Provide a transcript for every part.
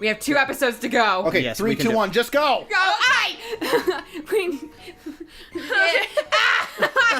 We have 2 episodes to go. Okay, Yes, 3, we can 2, do 1, just go! Go!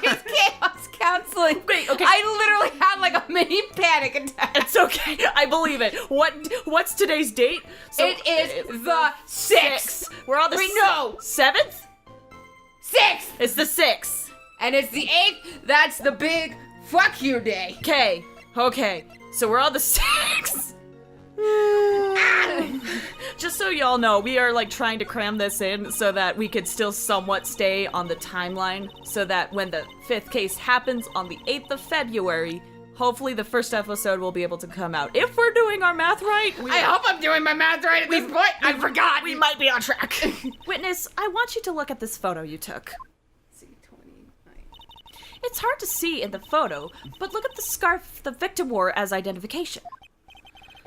It's chaos counseling. Wait, okay. I literally had like a mini panic attack. It's okay. I believe it. What's today's date? So, It is the 6th. We're on the Wait, no. 7th? 6th! It's the 6th. And it's the 8th. That's the big fuck you day. Okay. So we're on the 6th. Just so y'all know, we are like trying to cram this in so that we could still somewhat stay on the timeline, so that when the 5th case happens on the 8th of February, hopefully the first episode will be able to come out. If we're doing our math right, I hope I'm doing my math right at this point. I forgot. we might be on track. Witness, I want you to look at this photo you took. It's hard to see in the photo, but look at the scarf the victim wore as identification.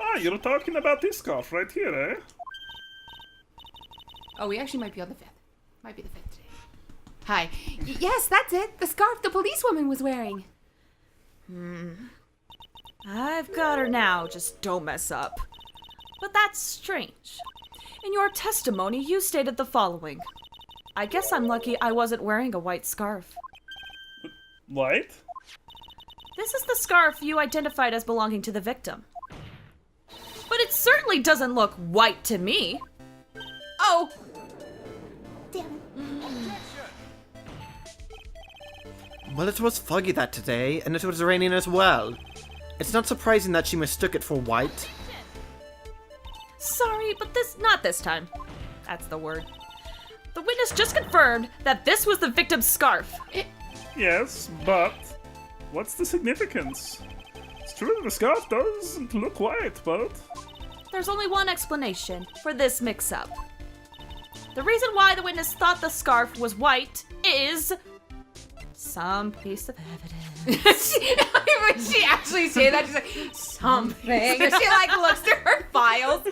Ah, you're talking about this scarf right here, eh? Oh, we actually might be on the 5th. Might be the 5th today. Hi. Yes, that's it. The scarf the policewoman was wearing. I've got her now, just don't mess up. But that's strange. In your testimony, you stated the following. I guess I'm lucky I wasn't wearing a white scarf. What? This is the scarf you identified as belonging to the victim. But it certainly doesn't look white to me. Oh. Damn it. Well, it was foggy that day, and it was raining as well. It's not surprising that she mistook it for white. Sorry, but not this time. That's the word. The witness just confirmed that this was the victim's scarf. Yes, but what's the significance? It's true that the scarf doesn't look white, but... There's only one explanation for this mix-up. The reason why the witness thought the scarf was white is... some piece of evidence. Would she actually say that? She's like, something. And she like looks through her files.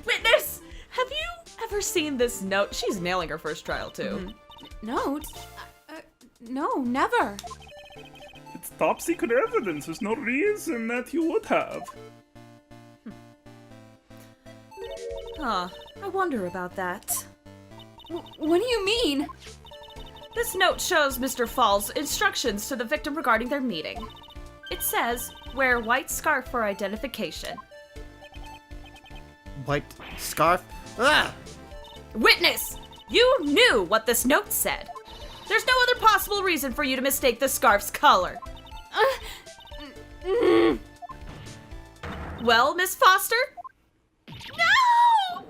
Witness, have you ever seen this note? She's nailing her first trial, too. Notes? No, never. It's top secret evidence. There's no reason that you would have. Huh, I wonder about that. What do you mean? This note shows Mr. Fall's instructions to the victim regarding their meeting. It says, wear white scarf for identification. White scarf? Ah! Witness! You knew what this note said. There's no other possible reason for you to mistake the scarf's color. Well, Miss Foster? No!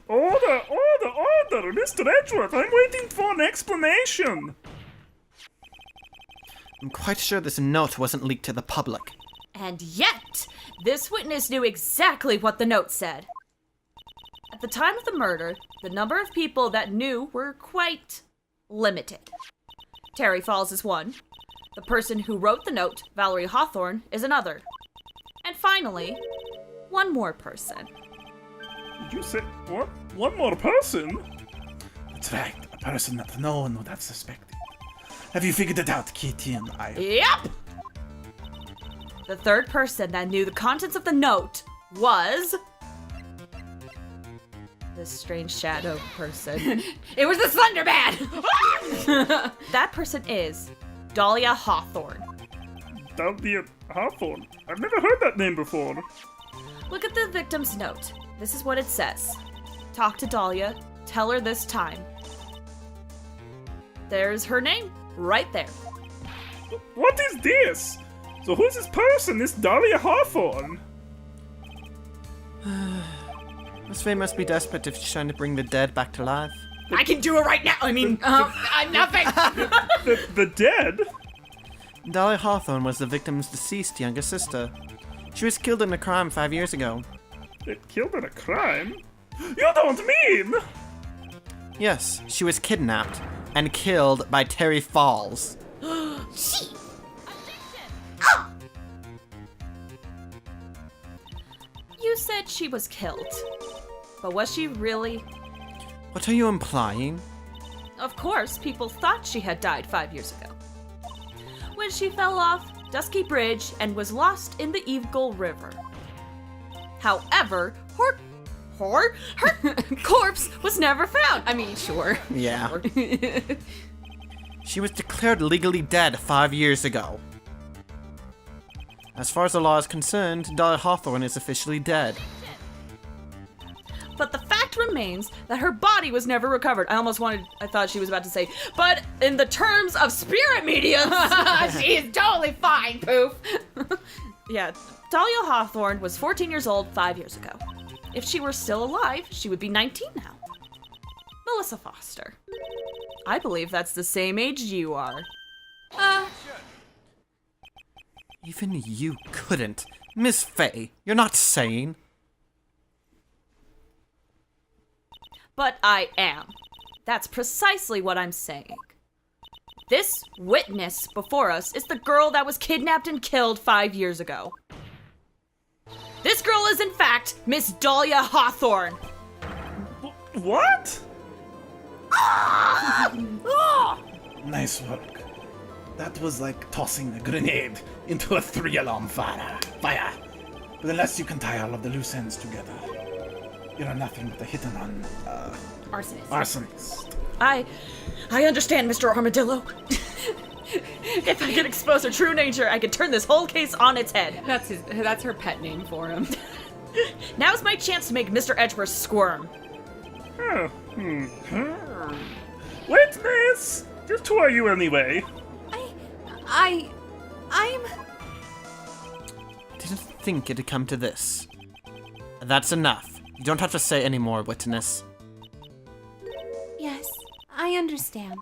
Order! Mr. Edgeworth, I'm waiting for an explanation! I'm quite sure this note wasn't leaked to the public. And yet, this witness knew exactly what the note said. At the time of the murder, the number of people that knew were quite limited. Terry Falls is one. The person who wrote the note, Valerie Hawthorne, is another. And finally, one more person. Did you say what? One more person? That's right, a person that no one would have suspected. Have you figured it out, Kitty and I? Yep! The third person that knew the contents of the note was... this strange shadow person. It was the Slender Man! That person is Dahlia Hawthorne. Dahlia Hawthorne. I've never heard that name before. Look at the victim's note. This is what it says. Talk to Dahlia. Tell her this time. There's her name, right there. What is this? So who's this person, this Dahlia Hawthorne? Miss Faye must be desperate if she's trying to bring the dead back to life. I can do it right now. I mean, I'm nothing. The dead? Dahlia Hawthorne was the victim's deceased younger sister. She was killed in a crime 5 years ago. They killed in a crime? You don't mean! Yes, she was kidnapped and killed by Terry Falls. She. You said she was killed. But was she really? What are you implying? Of course, people thought she had died 5 years ago. When she fell off, Dusky Bridge and was lost in the Eagle River. However, her corpse was never found. I mean, sure. Yeah. She was declared legally dead 5 years ago. As far as the law is concerned, Dahlia Hawthorne is officially dead. But the fact remains that her body was never recovered. I thought she was about to say, but in the terms of spirit mediums. She is totally fine, Poof. Yeah, Dahlia Hawthorne was 14 years old 5 years ago. If she were still alive, she would be 19 now. Melissa Foster. I believe that's the same age you are. Even you couldn't. Miss Faye, you're not sane. But I am. That's precisely what I'm saying. This witness before us is the girl that was kidnapped and killed 5 years ago. This girl is, in fact, Miss Dahlia Hawthorne. What? Nice work. That was like tossing a grenade into a 3-alarm fire. But unless you can tie all of the loose ends together, you're nothing but a hit-and-run arsonist. I understand, Mr. Armadillo. If I could expose her true nature, I could turn this whole case on its head. That's her pet name for him. Now's my chance to make Mr. Edgeworth squirm. Witness! Just who are you anyway? I'm... I didn't think it'd come to this. That's enough. You don't have to say any more, witness. Yes, I understand.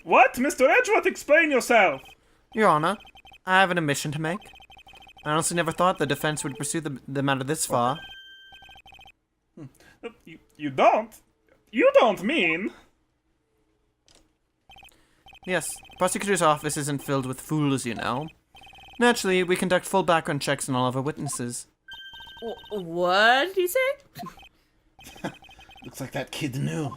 What? Mr. Edgeworth, explain yourself! Your Honor, I have an admission to make. I honestly never thought the defense would pursue the matter this far. You don't? You don't mean? Yes, prosecutor's office isn't filled with fools, you know. Naturally, we conduct full background checks on all of our witnesses. What did he say? Looks like that kid knew.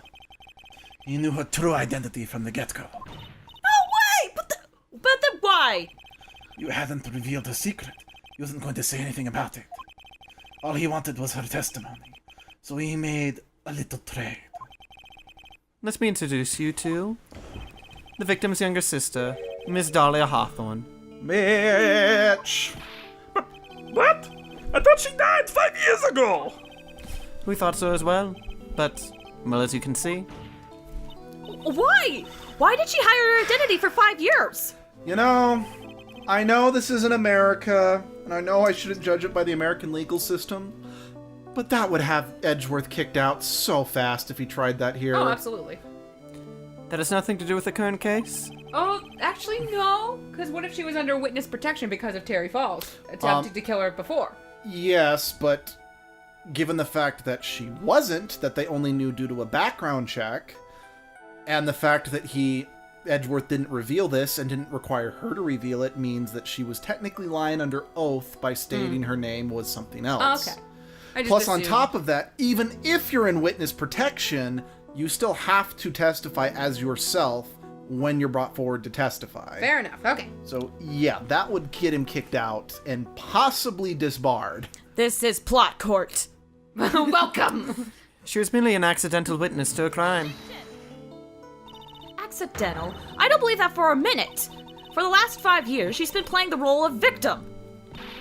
He knew her true identity from the get-go. No way! But then why? You hadn't revealed her secret. He wasn't going to say anything about it. All he wanted was her testimony. So he made a little trade. Let me introduce you to the victim's younger sister, Miss Dahlia Hawthorne. Bitch! But what? I thought she died 5 years ago! We thought so as well, but, well, as you can see. Why? Why did she hide her identity for 5 years? You know, I know this isn't America, and I know I shouldn't judge it by the American legal system, but that would have Edgeworth kicked out so fast if he tried that here. Oh, absolutely. That has nothing to do with the current case? Oh, actually, no. Because what if she was under witness protection because of Terry Falls attempted to kill her before? Yes, but given the fact that she wasn't, that they only knew due to a background check, and the fact that Edgeworth didn't reveal this and didn't require her to reveal it, means that she was technically lying under oath by stating her name was something else. Okay. I just Plus, on assumed. top of that, even if you're in witness protection, you still have to testify as yourself when you're brought forward to testify. Fair enough. Okay. So, yeah, that would get him kicked out and possibly disbarred. This is plot court. Welcome. She was merely an accidental witness to a crime. Accidental? I don't believe that for a minute. For the last 5 years, she's been playing the role of victim.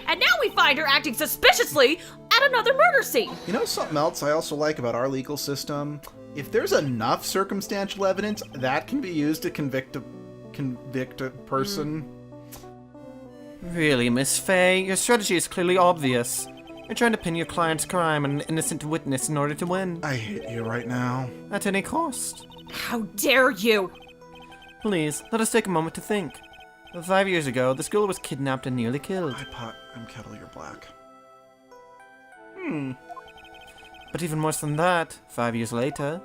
And now we find her acting suspiciously at another murder scene. You know something else I also like about our legal system? If there's enough circumstantial evidence, that can be used to convict a person. Really, Miss Faye, your strategy is clearly obvious. You're trying to pin your client's crime on an innocent witness in order to win. I hate you right now. At any cost. How dare you? Please, let us take a moment to think. 5 years ago, this girl was kidnapped and nearly killed. I pot, I'm kettle, you're black. But even worse than that, 5 years later,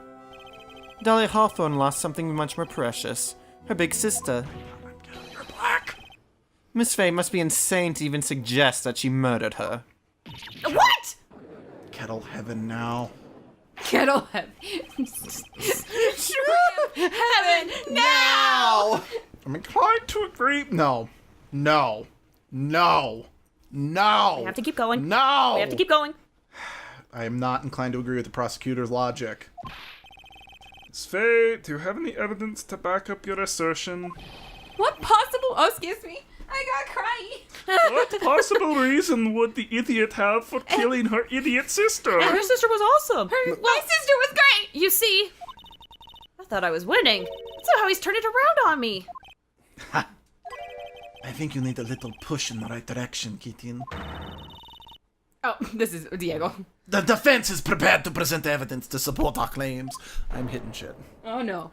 Dahlia Hawthorne lost something much more precious. Her big sister. I'm kettle, you're black. Miss Faye must be insane to even suggest that she murdered her. What? Kettle heaven now. Kettle heaven. Heaven now! I'm inclined to agree. No. No. No. No. We have to keep going. No. We have to keep going. I am not inclined to agree with the prosecutor's logic. Miss Faye, do you have any evidence to back up your assertion? What possible... Oh, excuse me. I got cryy. What possible reason would the idiot have for killing her idiot sister? Her sister was awesome. My sister was great. You see, I thought I was winning. That's how he's turned it around on me. I think you need a little push in the right direction, Keaton. Oh, this is Diego. The defense is prepared to present evidence to support our claims. I'm hitting shit. Oh, no.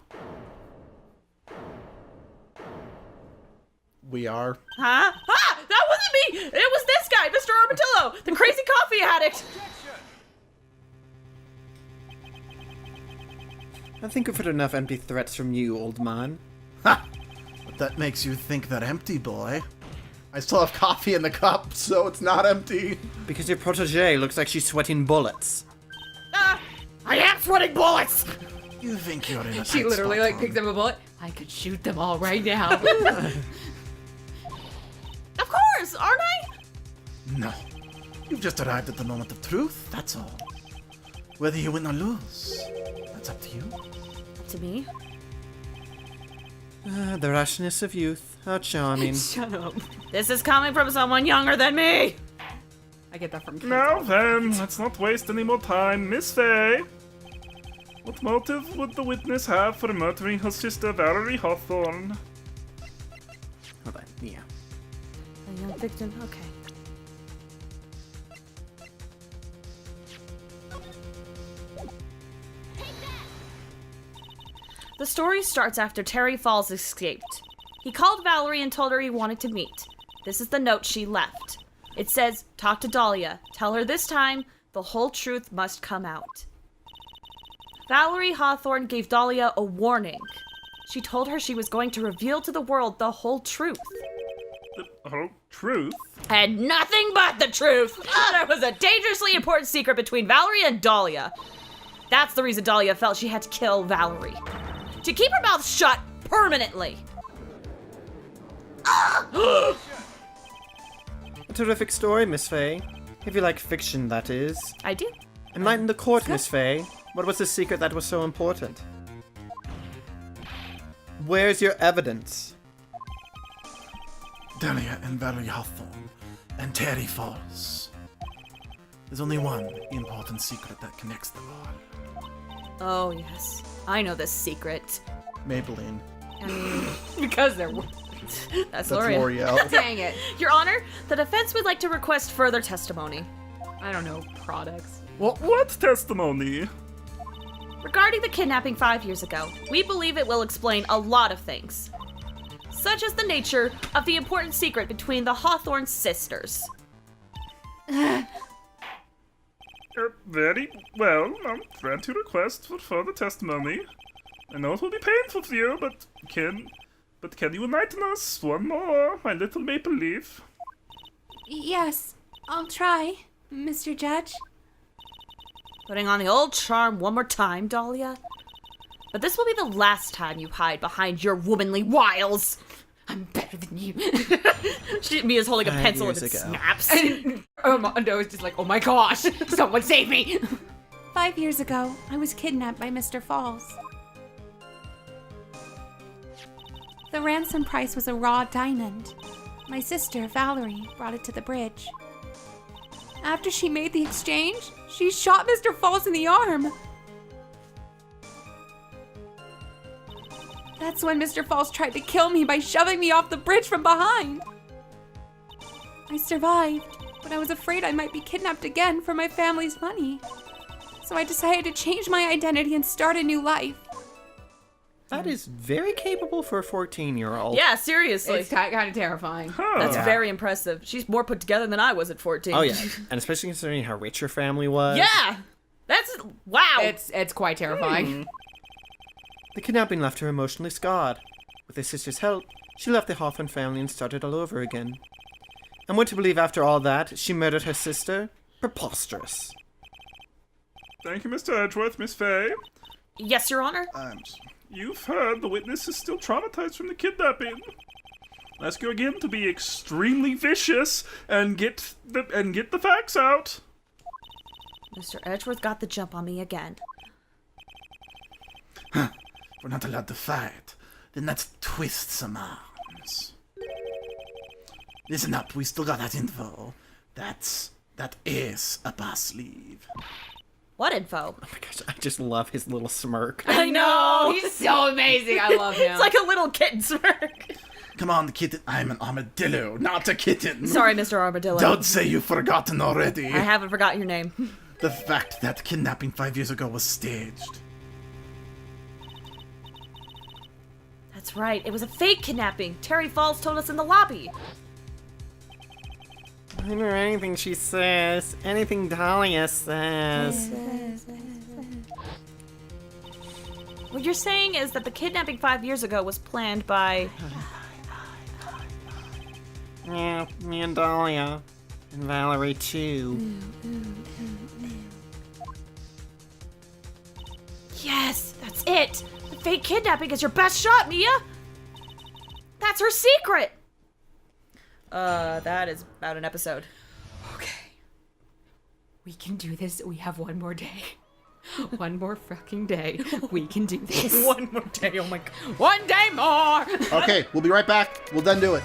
We are. Huh? Ah! That wasn't me! It was this guy, Mr. Armadillo, the crazy coffee addict! I think we've heard enough empty threats from you, old man. Ha! But that makes you think they're empty, boy. I still have coffee in the cup, so it's not empty. Because your protege looks like she's sweating bullets. Ah! I am sweating bullets! You think you're in a She tight literally, spot, like, picks up a bullet. I could shoot them all right now. Of course, aren't I? No. You've just arrived at the moment of truth, that's all. Whether you win or lose, that's up to you. Up to me? The rashness of youth. How charming. Shut up. This is coming from someone younger than me! I get that from kids. Now then, let's not waste any more time. Miss Faye, what motive would the witness have for murdering her sister Valerie Hawthorne? Hold on, yeah. A young victim, okay. The story starts after Terry Falls escaped. He called Valerie and told her he wanted to meet. This is the note she left. It says, talk to Dahlia. Tell her this time the whole truth must come out. Valerie Hawthorne gave Dahlia a warning. She told her she was going to reveal to the world the whole truth. The whole truth? And nothing but the truth! There was a dangerously important secret between Valerie and Dahlia. That's the reason Dahlia felt she had to kill Valerie. To keep her mouth shut permanently. A terrific story, Miss Faye. If you like fiction, that is. I do. Enlighten the court, Miss Faye. What was the secret that was so important? Where's your evidence? Dahlia and Valerie Hawthorne and Terry Falls. There's only one important secret that connects them all. Oh, yes. I know this secret. Maybelline. I mean, Because they're... that's That's L'Oreal. L'Oreal. Dang it. Your Honor, the defense would like to request further testimony. I don't know, products. What testimony? Regarding the kidnapping 5 years ago, we believe it will explain a lot of things. Such as the nature of the important secret between the Hawthorne sisters. Very well. I'll grant your request for further testimony. I know it will be painful for you, but can you enlighten us one more, my little maple leaf? Yes, I'll try, Mr. Judge. Putting on the old charm one more time, Dahlia. But this will be the last time you hide behind your womanly wiles. I'm better than you. Mia's holding a 5 pencil and years it ago. snaps. Armando is just like, oh my gosh, someone save me. 5 years ago, I was kidnapped by Mr. Falls. The ransom price was a raw diamond. My sister, Valerie, brought it to the bridge. After she made the exchange, she shot Mr. Falls in the arm. That's when Mr. Falls tried to kill me by shoving me off the bridge from behind. I survived, but I was afraid I might be kidnapped again for my family's money. So I decided to change my identity and start a new life. That is very capable for a 14-year-old. Yeah, seriously. It's kind of terrifying. Huh. That's Yeah. very impressive. She's more put together than I was at 14. Oh, yeah. And especially considering how rich her family was. Yeah! That's... wow! It's quite terrifying. The kidnapping left her emotionally scarred. With her sister's help, she left the Hawthorne family and started all over again. And what to believe after all that, she murdered her sister? Preposterous. Thank you, Mr. Edgeworth, Miss Faye. Yes, Your Honor? You've heard the witness is still traumatized from the kidnapping. I'll ask you again to be extremely vicious and get the facts out. Mr. Edgeworth got the jump on me again. We're not allowed to fight. Then let's twist some arms. Listen up, we still got that info. That is up our sleeve. What info? Oh my gosh, I just love his little smirk. I know. He's so amazing. I love him. It's like a little kitten smirk. Come on, kitten. I'm an armadillo, not a kitten. Sorry, Mr. Armadillo. Don't say you've forgotten already. I haven't forgotten your name. The fact that kidnapping 5 years ago was staged. That's right. It was a fake kidnapping. Terry Falls told us in the lobby. I don't know anything she says. Anything Dahlia says. What you're saying is that the kidnapping 5 years ago was planned by... Yeah, me and Dahlia. And Valerie, too. Yes, that's it. The fake kidnapping is your best shot, Mia. That's her secret. That is about an episode. Okay. We can do this. We have one more day. One more fucking day. We can do this. One more day, oh my god. One day more! Okay, we'll be right back. We'll then do it.